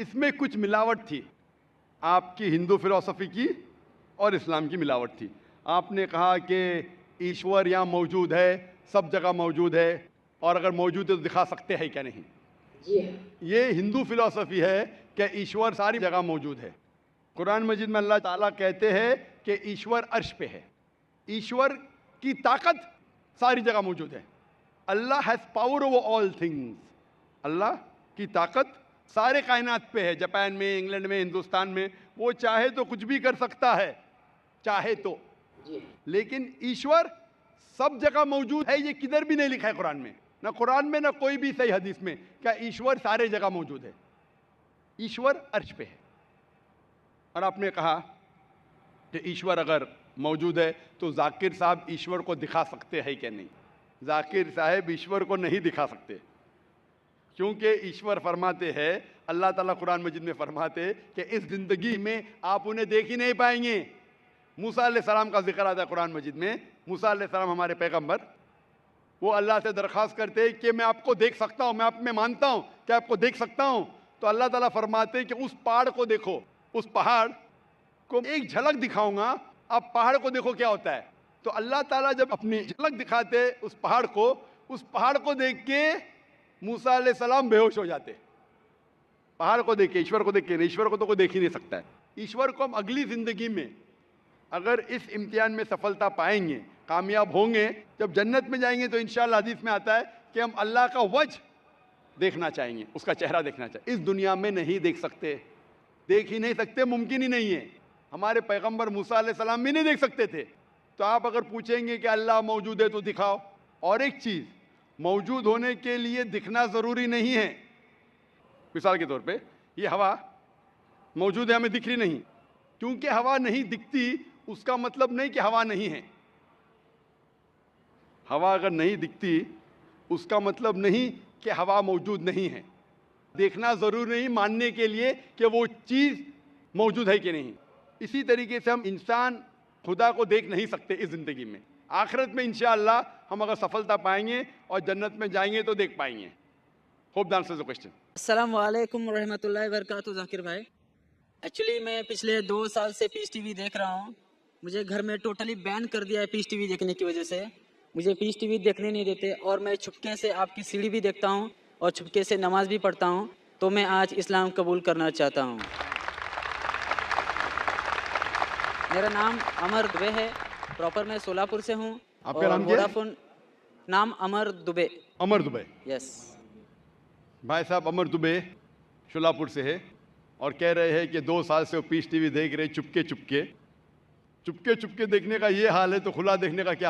इसमें कुछ मिलावट थी, आपकी हिंदू फिलॉसफी की और इस्लाम की मिलावट थी। आपने कहा कि ईश्वर यहाँ मौजूद है, सब जगह मौजूद है, और अगर मौजूद है तो दिखा सकते हैं क्या नहीं। ये हिंदू फिलॉसफी है कि ईश्वर सारी जगह मौजूद है। कुरान मजीद में अल्लाह ताला कहते हैं कि ईश्वर अर्श पे है। ईश्वर की ताकत सारी जगह मौजूद है। Allah has power over all things. Allah की ताकत सारे कायनात पे है। जापान में, इंग्लैंड में, हिंदुस्तान में, वो चाहे तो कुछ भी कर सकता है, चाहे तो। लेकिन ईश्वर सब जगह मौजूद है, ये किधर भी नहीं लिखा है कुरान में, ना कुरान में ना कोई भी सही हदीस में, क्या ईश्वर सारे जगह मौजूद है। ईश्वर अर्श पे है। और आपने कहा कि ईश्वर अगर मौजूद है तो जाकिर साहब ईश्वर को दिखा सकते हैं क्या नहीं। जाकिर साहब ईश्वर को नहीं दिखा सकते, क्योंकि ईश्वर फरमाते हैं, अल्लाह ताला कुरान मजीद में फरमाते हैं कि इस ज़िंदगी में आप उन्हें देख ही नहीं पाएंगे। मूसा अलैहिस्सलाम का जिक्र आता है कुरान मजीद में। मूसा अलैहिस्सलाम हमारे पैगंबर, वो अल्लाह से दरख्वास्त करते हैं कि मैं आपको देख सकता हूँ, मैं आप में मानता हूँ कि आपको देख सकता हूँ। तो अल्लाह ताला फरमाते हैं कि उस पहाड़ को देखो, उस पहाड़ को एक झलक दिखाऊंगा, आप पहाड़ को देखो क्या होता है। तो अल्लाह ताला जब अपनी झलक दिखाते उस पहाड़ को देख के मूसा अलैहिस्सलाम बेहोश हो जाते। पहाड़ को देख के, ईश्वर को देख के। ईश्वर को तो कोई देख ही नहीं सकता है। ईश्वर को हम अगली ज़िंदगी में अगर इस इम्तिहान में सफलता पाएंगे, कामयाब होंगे, जब जन्नत में जाएंगे तो इंशाअल्लाह हदीस में आता है कि हम अल्लाह का वजह देखना चाहेंगे, उसका चेहरा देखना चाहिए। इस दुनिया में नहीं देख सकते, देख ही नहीं सकते, मुमकिन ही नहीं है। हमारे पैगंबर मूसा अलैहिस्सलाम भी नहीं देख सकते थे। तो आप अगर पूछेंगे कि अल्लाह मौजूद है तो दिखाओ। और एक चीज़, मौजूद होने के लिए दिखना ज़रूरी नहीं है। मिसाल के तौर पे ये हवा मौजूद है, हमें दिख रही नहीं। क्योंकि हवा नहीं दिखती उसका मतलब नहीं कि हवा नहीं है। हवा अगर नहीं दिखती उसका मतलब नहीं कि हवा मौजूद नहीं है। देखना ज़रूरी नहीं मानने के लिए कि वो चीज़ मौजूद है कि नहीं। इसी तरीके से हम इंसान खुदा को देख नहीं सकते इस ज़िंदगी में। आखिरत में इंशाअल्लाह हम अगर सफलता पाएंगे और जन्नत में जाएंगे तो देख पाएंगे। Hope that answers the question. अस्सलाम वालेकुम रहमतुल्लाहि व बरकातहू। जाकिर भाई, एक्चुअली मैं पिछले 2 साल से पीस टीवी देख रहा हूँ। मुझे घर में टोटली बैन कर दिया है पीस टीवी देखने की वजह से। मुझे पीस टीवी देखने नहीं देते और मैं छुपके से आपकी सीढ़ी भी देखता हूँ और छुपके से नमाज भी पढ़ता हूँ। तो मैं आज इस्लाम कबूल करना चाहता हूँ। मेरा नाम अमर दुबे है, प्रॉपर मैं सोलापुर से हूँ। आपका नाम क्या है? वोडाफोन नाम अमर दुबे। अमर दुबे। यस भाई साहब अमर दुबे शोलापुर से है और कह रहे हैं कि 2 साल से वो पीस टीवी देख रहे, चुपके चुपके देखने का ये हाल है तो खुला देखने का क्या